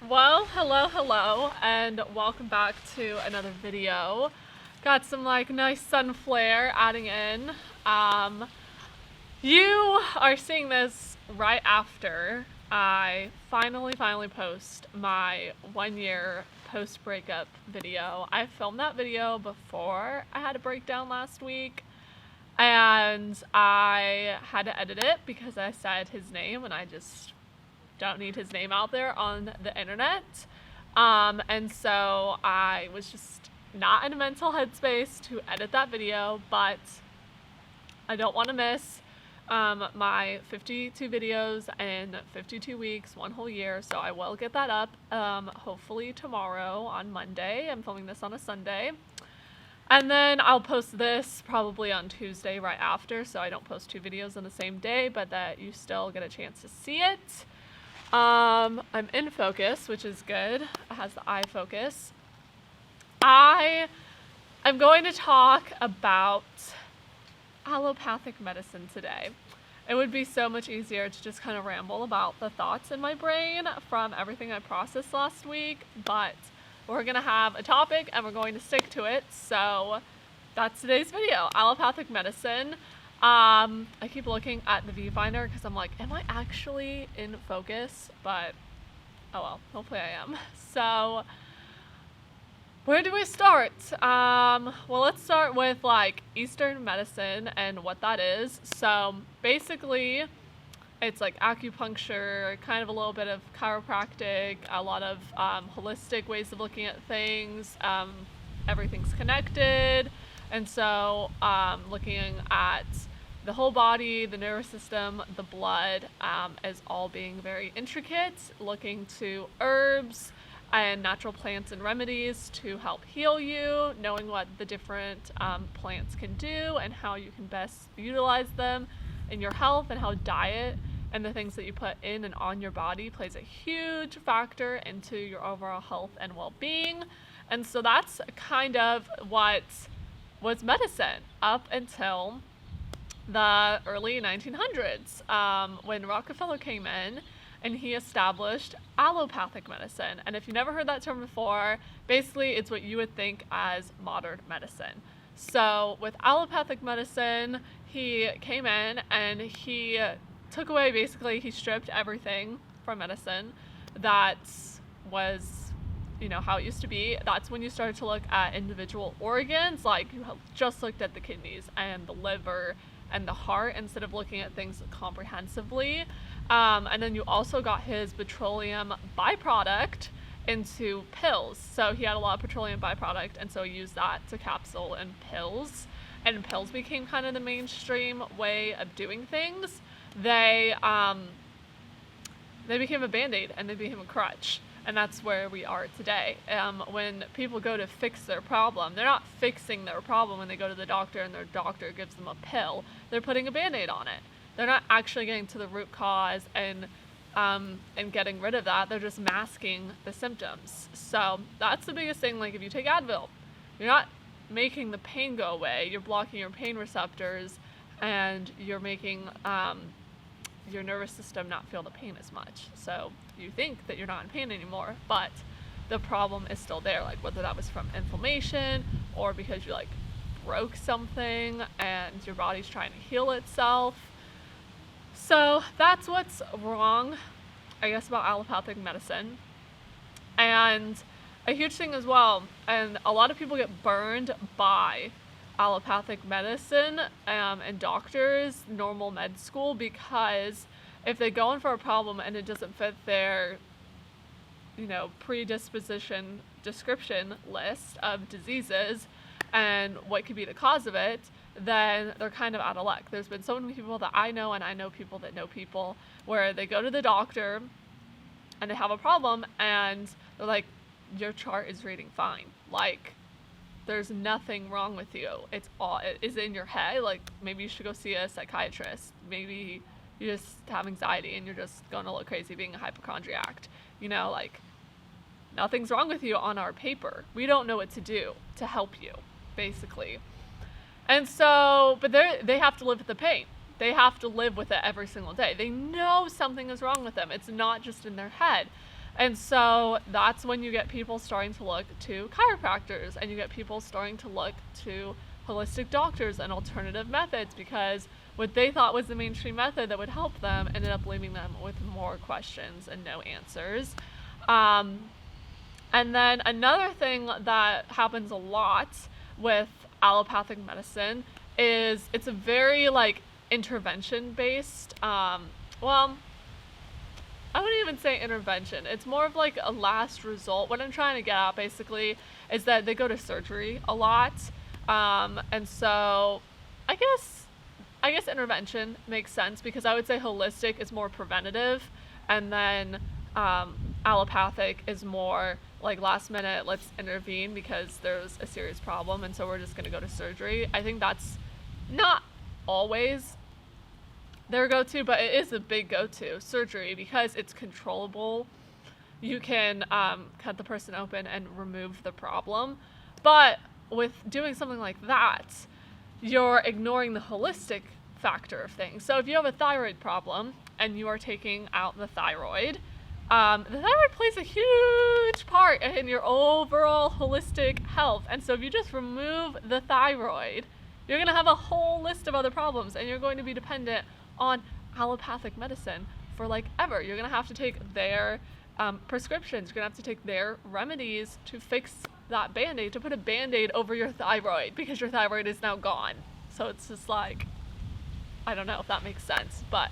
Well, hello, and welcome back to another video. Got some nice sun flare adding in. You are seeing this right after I finally post my 1 year post breakup video. I filmed that video before I had a breakdown last week, and I had to edit it because I said his name and I just don't need his name out there on the internet. And so I was just not in a mental headspace to edit that video, but I don't want to miss my 52 videos in 52 weeks, 1 whole year, so I will get that up hopefully tomorrow on Monday. I'm filming this on a Sunday. And then I'll post this probably on Tuesday right after, so I don't post 2 videos on the same day, but that you still get a chance to see it. I'm in focus, which is good. It has the eye focus. I am going to talk about allopathic medicine today. It would be so much easier to just kind of ramble about the thoughts in my brain from everything I processed last week, but we're going to have a topic and we're going to stick to it. So that's today's video, allopathic medicine. I keep looking at the viewfinder because I'm like, am I actually in focus? But, oh well, hopefully I am. So, where do we start? Well, let's start with Eastern medicine and what that is. So, basically, it's acupuncture, kind of a little bit of chiropractic, a lot of holistic ways of looking at things. Everything's connected. And so, looking at the whole body, the nervous system, the blood, as all being very intricate, looking to herbs and natural plants and remedies to help heal you, knowing what the different plants can do and how you can best utilize them in your health, and how diet and the things that you put in and on your body plays a huge factor into your overall health and well-being. And so that's kind of what was medicine up until the early 1900s, when Rockefeller came in and he established allopathic medicine. And if you've never heard that term before, basically it's what you would think as modern medicine. So with allopathic medicine, he came in and he took away, basically he stripped everything from medicine that was how it used to be. That's when you started to look at individual organs, like you just looked at the kidneys and the liver and the heart instead of looking at things comprehensively. And then you also got his petroleum byproduct into pills. So he had a lot of petroleum byproduct, and so he used that to capsule in pills. And pills became kind of the mainstream way of doing things. They became a band-aid and they became a crutch. And that's where we are today. When people go to fix their problem, they're not fixing their problem when they go to the doctor and their doctor gives them a pill. They're putting a Band-Aid on it. They're not actually getting to the root cause and getting rid of that. They're just masking the symptoms. So that's the biggest thing. Like if you take Advil, you're not making the pain go away. You're blocking your pain receptors, and you're making your nervous system not feel the pain as much. So you think that you're not in pain anymore, but the problem is still there, whether that was from inflammation or because you broke something and your body's trying to heal itself. So that's what's wrong, I guess, about allopathic medicine. And a huge thing as well, and a lot of people get burned by allopathic medicine and doctors, normal med school, because if they go in for a problem and it doesn't fit their predisposition description list of diseases and what could be the cause of it, then they're kind of out of luck. There's been so many people that I know, and I know people that know people, where they go to the doctor and they have a problem and they're like, your chart is reading fine, there's nothing wrong with you. It is in your head. Maybe you should go see a psychiatrist. Maybe you just have anxiety and you're just going to look crazy being a hypochondriac. Nothing's wrong with you on our paper. We don't know what to do to help you, basically. And so, but they have to live with the pain. They have to live with it every single day. They know something is wrong with them. It's not just in their head. And so that's when you get people starting to look to chiropractors, and you get people starting to look to holistic doctors and alternative methods, because what they thought was the mainstream method that would help them ended up leaving them with more questions and no answers. And then another thing that happens a lot with allopathic medicine is it's a very like intervention based. Well, I wouldn't even say intervention. It's more of like a last result. What I'm trying to get at basically is that they go to surgery a lot. And so I guess intervention makes sense, because I would say holistic is more preventative, and then allopathic is more like last minute, let's intervene because there's a serious problem, and so we're just going to go to surgery. I think that's not always their go-to, but it is a big go-to, surgery, because it's controllable. You can cut the person open and remove the problem. But with doing something like that, you're ignoring the holistic factor of things. So if you have a thyroid problem and you are taking out the thyroid plays a huge part in your overall holistic health. And so if you just remove the thyroid, you're going to have a whole list of other problems, and you're going to be dependent on allopathic medicine for like ever. You're going to have to take their prescriptions. You're going to have to take their remedies to fix that band-aid, to put a band-aid over your thyroid, because your thyroid is now gone. So it's just like, I don't know if that makes sense, but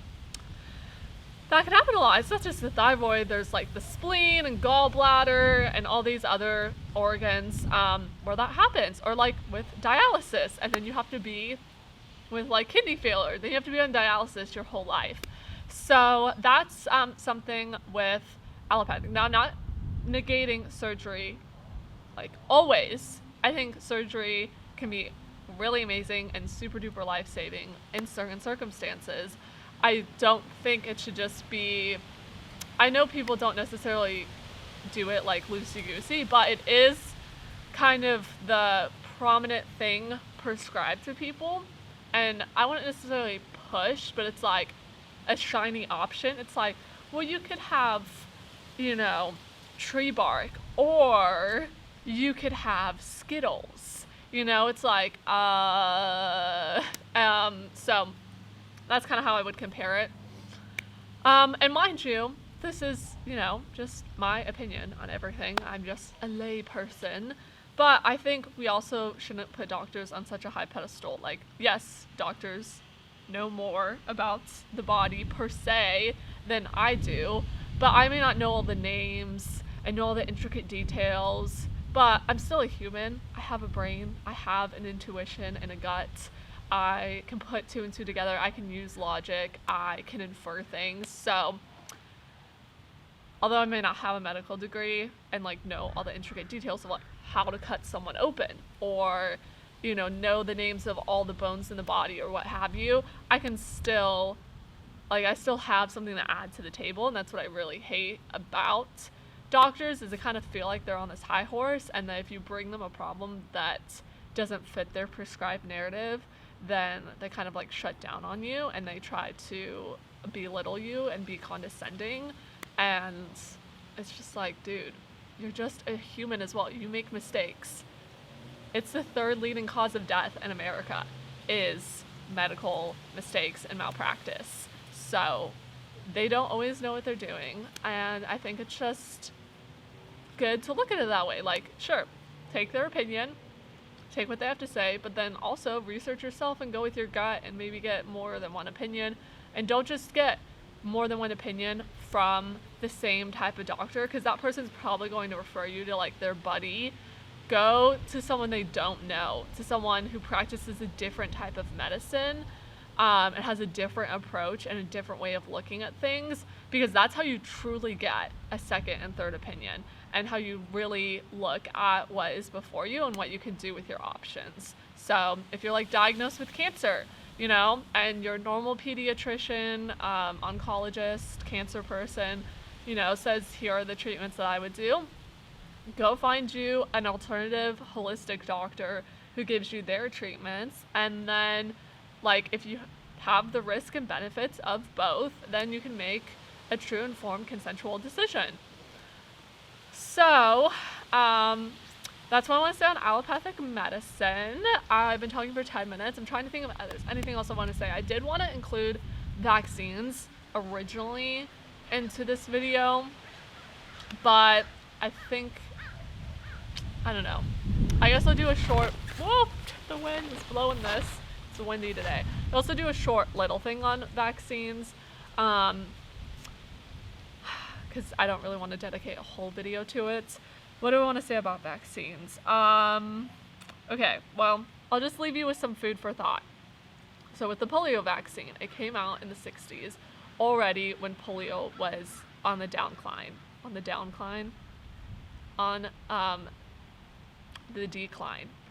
that can happen a lot. It's not just the thyroid. There's like the spleen and gallbladder and all these other organs where that happens. Or like with dialysis, and then you have to be with like kidney failure. Then you have to be on dialysis your whole life. So that's something with allopathic. Now, not negating surgery, like always. I think surgery can be really amazing and super duper life-saving in certain circumstances. I don't think it should just be, I know people don't necessarily do it like loosey-goosey, but it is kind of the prominent thing prescribed to people. And I wouldn't necessarily push, but it's like a shiny option. It's like, well, you could have, tree bark, or you could have Skittles. It's like, so that's kind of how I would compare it. And mind you, this is, just my opinion on everything. I'm just a lay person. But I think we also shouldn't put doctors on such a high pedestal. Like, yes, doctors know more about the body per se than I do, but I may not know all the names and know all the intricate details, but I'm still a human. I have a brain. I have an intuition and a gut. I can put two and two together. I can use logic. I can infer things. So, although I may not have a medical degree and like know all the intricate details of like how to cut someone open, or know the names of all the bones in the body or what have you, I can still I still have something to add to the table. And that's what I really hate about doctors, is they kind of feel like they're on this high horse, and that if you bring them a problem that doesn't fit their prescribed narrative, then they kind of like shut down on you, and they try to belittle you and be condescending. And it's just like, dude, you're just a human as well. You make mistakes. It's the third leading cause of death in America is medical mistakes and malpractice. So they don't always know what they're doing. And I think it's just good to look at it that way. Like, sure, take their opinion, take what they have to say, but then also research yourself and go with your gut and maybe get more than one opinion. And don't just get more than one opinion from the same type of doctor, because that person's probably going to refer you to like their buddy. Go to someone they don't know, to someone who practices a different type of medicine and has a different approach and a different way of looking at things, because that's how you truly get a second and third opinion, and how you really look at what is before you and what you can do with your options. So if you're like diagnosed with cancer, and your normal pediatrician, oncologist, cancer person, says here are the treatments that I would do, go find you an alternative holistic doctor who gives you their treatments. And then, like, if you have the risk and benefits of both, then you can make a true informed consensual decision. So, that's what I want to say on allopathic medicine. I've been talking for 10 minutes. I'm trying to think of anything else I want to say. I did want to include vaccines originally into this video, but I think, I don't know. I guess I'll do a short, whoa, the wind is blowing this. It's windy today. I'll also do a short little thing on vaccines, because I don't really want to dedicate a whole video to it. What do I want to say about vaccines? Okay, well, I'll just leave you with some food for thought. So with the polio vaccine, it came out in the 60s, already when polio was on the decline,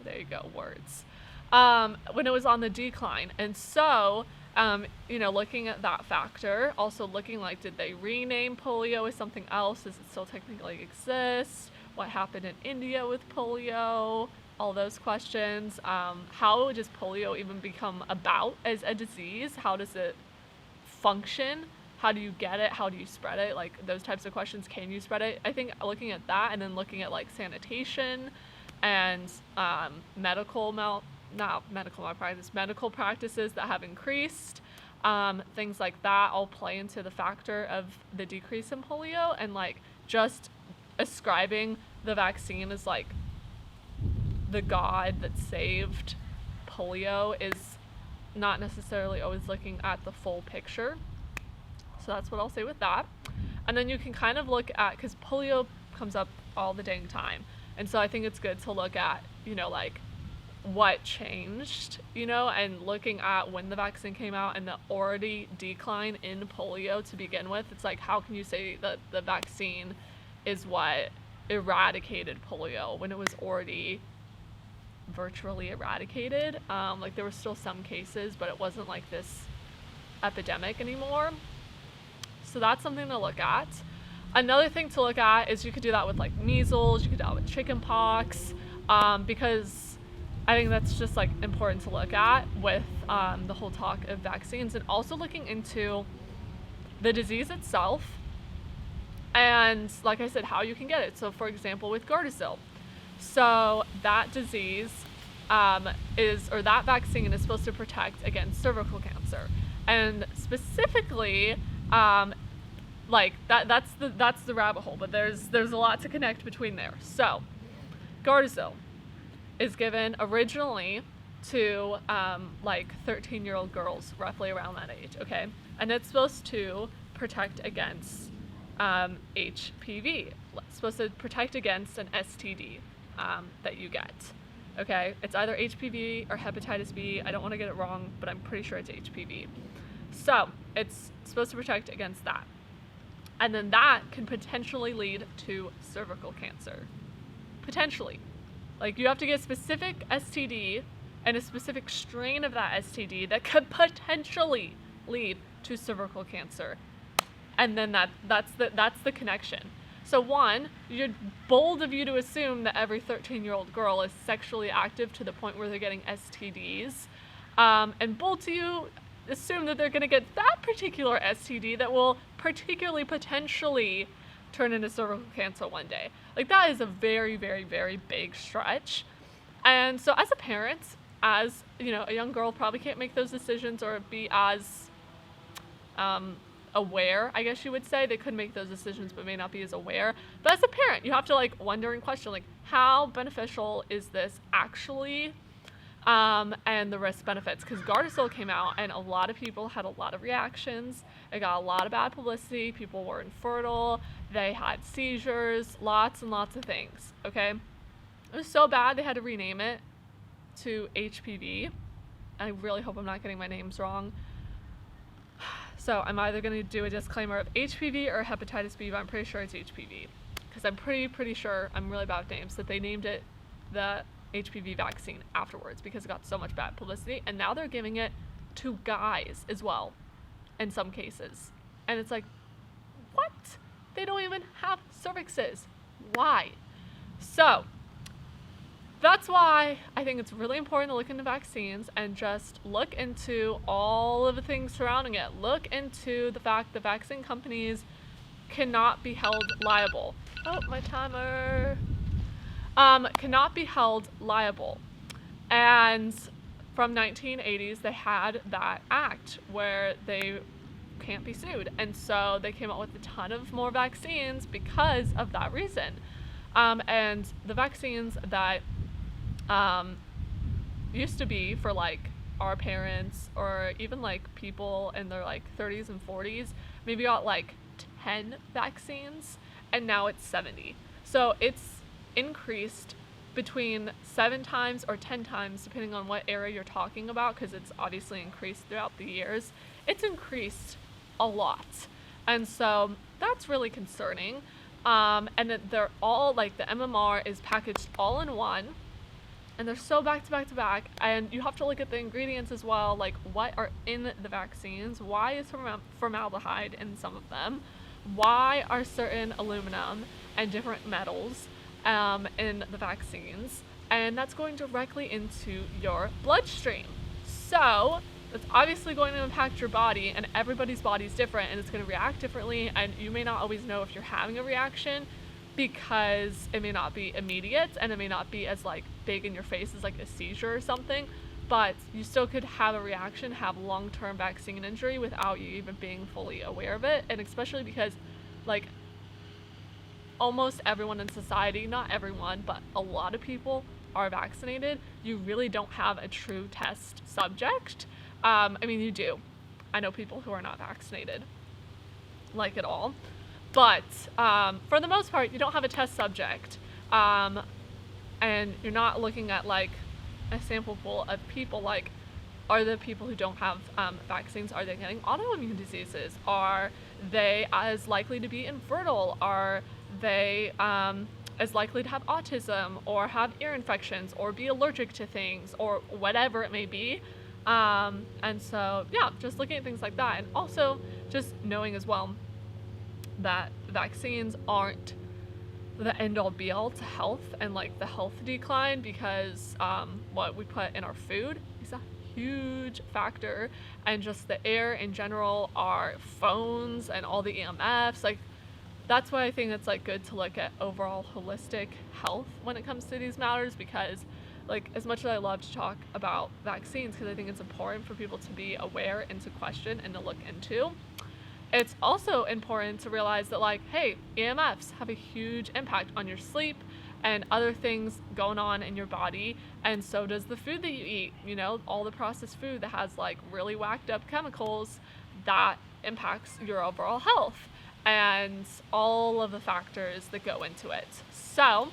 there you go, words. When it was on the decline. And so, you know, looking at that factor, also looking like, did they rename polio as something else? Does it still technically exist? What happened in India with polio? All those questions. How does polio even become about as a disease? How does it function? How do you get it? How do you spread it? Like those types of questions. Can you spread it? I think looking at that and then looking at like sanitation and medical practices that have increased, things like that all play into the factor of the decrease in polio, and like just ascribing the vaccine as like the god that saved polio is not necessarily always looking at the full picture. So that's what I'll say with that. And then you can kind of look at, because polio comes up all the dang time, and so I think it's good to look at, you know, like what changed, you know, and looking at when the vaccine came out and the already decline in polio to begin with. It's like, how can you say that the vaccine is what eradicated polio when it was already virtually eradicated? Like there were still some cases, but it wasn't like this epidemic anymore. So that's something to look at. Another thing to look at is you could do that with like measles, you could do that with chicken pox, because I think that's just like important to look at with the whole talk of vaccines, and also looking into the disease itself and, like I said, how you can get it. So for example, with Gardasil, so that disease that vaccine is supposed to protect against cervical cancer, and specifically like that's the rabbit hole, but there's a lot to connect between there. So Gardasil is given originally to like 13-year-old girls, roughly around that age, okay? And it's supposed to protect against HPV. It's supposed to protect against an STD that you get, okay? It's either HPV or hepatitis B. I don't want to get it wrong, but I'm pretty sure it's HPV. So it's supposed to protect against that. And then that can potentially lead to cervical cancer. Potentially. Like, you have to get a specific STD and a specific strain of that STD that could potentially lead to cervical cancer. And then that's the connection. So one, you're bold of you to assume that every 13-year-old girl is sexually active to the point where they're getting STDs. And bold to you assume that they're going to get that particular STD that will particularly potentially turn into cervical cancer one day. Like, that is a very, very, very big stretch. And so as a parent, as, you know, a young girl probably can't make those decisions or be as aware, I guess you would say. They could make those decisions but may not be as aware. But as a parent, you have to like wonder and question, like, how beneficial is this actually? And the risk benefits, because Gardasil came out and a lot of people had a lot of reactions. It got a lot of bad publicity. People were infertile. They had seizures, lots and lots of things. Okay, it was so bad they had to rename it to HPV. I really hope I'm not getting my names wrong. So I'm either going to do a disclaimer of HPV or hepatitis B, but I'm pretty sure it's HPV, because I'm pretty sure, I'm really bad with names, that they named it the HPV vaccine afterwards because it got so much bad publicity, and now they're giving it to guys as well in some cases. And it's like, what? They don't even have cervixes. Why? So that's why I think it's really important to look into vaccines and just look into all of the things surrounding it. Look into the fact that vaccine companies cannot be held liable. Oh, my timer. Cannot be held liable. And from 1980s, they had that act where they can't be sued. And so they came out with a ton of more vaccines because of that reason. And the vaccines that used to be for like our parents or even like people in their like 30s and 40s maybe got like 10 vaccines, and now it's 70. So it's increased between 7 times or 10 times depending on what era you're talking about, because it's obviously increased throughout the years. It's increased a lot, and so that's really concerning. And that they're all like, the MMR is packaged all in one, and they're so back to back to back, and you have to look at the ingredients as well, like what are in the vaccines. Why is formaldehyde in some of them? Why are certain aluminum and different metals in the vaccines? And that's going directly into your bloodstream. So that's obviously going to impact your body, and everybody's body is different and it's going to react differently, and you may not always know if you're having a reaction because it may not be immediate and it may not be as like big in your face as like a seizure or something, but you still could have a reaction, have long-term vaccine injury without you even being fully aware of it. And especially because like almost everyone in society, not everyone, but a lot of people are vaccinated, you really don't have a true test subject. I mean, you do. I know people who are not vaccinated, like at all. But for the most part, you don't have a test subject. And you're not looking at like a sample pool of people, like, are the people who don't have vaccines, are they getting autoimmune diseases? Are they as likely to be infertile? Are they as likely to have autism or have ear infections or be allergic to things or whatever it may be? And so, yeah, just looking at things like that. And also just knowing as well that vaccines aren't the end-all be-all to health and like the health decline, because what we put in our food is a huge factor, and just the air in general, our phones and all the EMFs, like that's why I think it's like good to look at overall holistic health when it comes to these matters, because like as much as I love to talk about vaccines, because I think it's important for people to be aware and to question and to look into, it's also important to realize that like, hey, EMFs have a huge impact on your sleep and other things going on in your body, and so does the food that you eat. You know, all the processed food that has like really whacked up chemicals, that impacts your overall health and all of the factors that go into it. So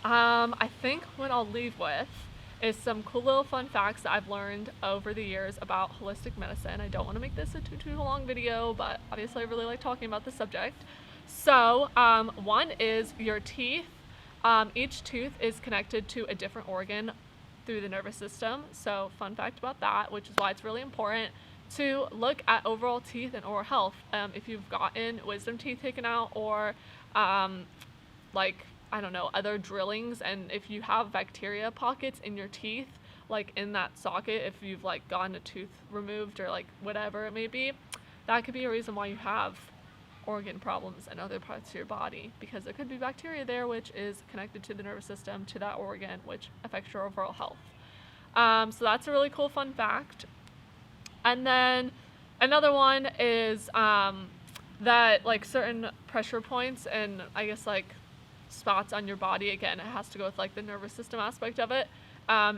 I think what I'll leave with is some cool little fun facts that I've learned over the years about holistic medicine. I don't want to make this a too long video, but obviously I really like talking about the subject. So one is your teeth. Each tooth is connected to a different organ through the nervous system. So fun fact about that, which is why it's really important to look at overall teeth and oral health. If you've gotten wisdom teeth taken out, or like, I don't know, other drillings, and if you have bacteria pockets in your teeth, like in that socket, if you've like gotten a tooth removed or like whatever it may be, that could be a reason why you have organ problems in other parts of your body, because there could be bacteria there which is connected to the nervous system, to that organ, which affects your overall health. So that's a really cool fun fact. And then another one is that like certain pressure points and I guess like spots on your body, again, it has to go with like the nervous system aspect of it.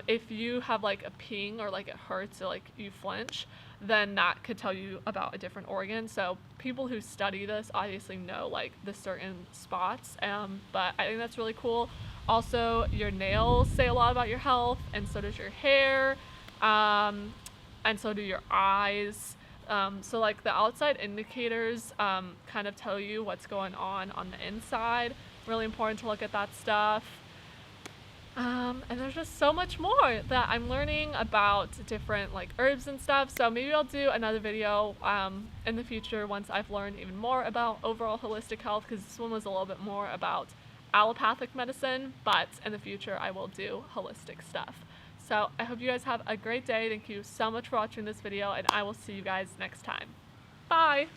If you have like a ping or like it hurts or like you flinch, then that could tell you about a different organ. So people who study this obviously know like the certain spots, but I think that's really cool. Also, your nails say a lot about your health, and so does your hair, and so do your eyes. So like the outside indicators kind of tell you what's going on the inside. Really important to look at that stuff. And there's just so much more that I'm learning about different like herbs and stuff. So maybe I'll do another video in the future once I've learned even more about overall holistic health, because this one was a little bit more about allopathic medicine, but in the future I will do holistic stuff. So I hope you guys have a great day. Thank you so much for watching this video, and I will see you guys next time. Bye!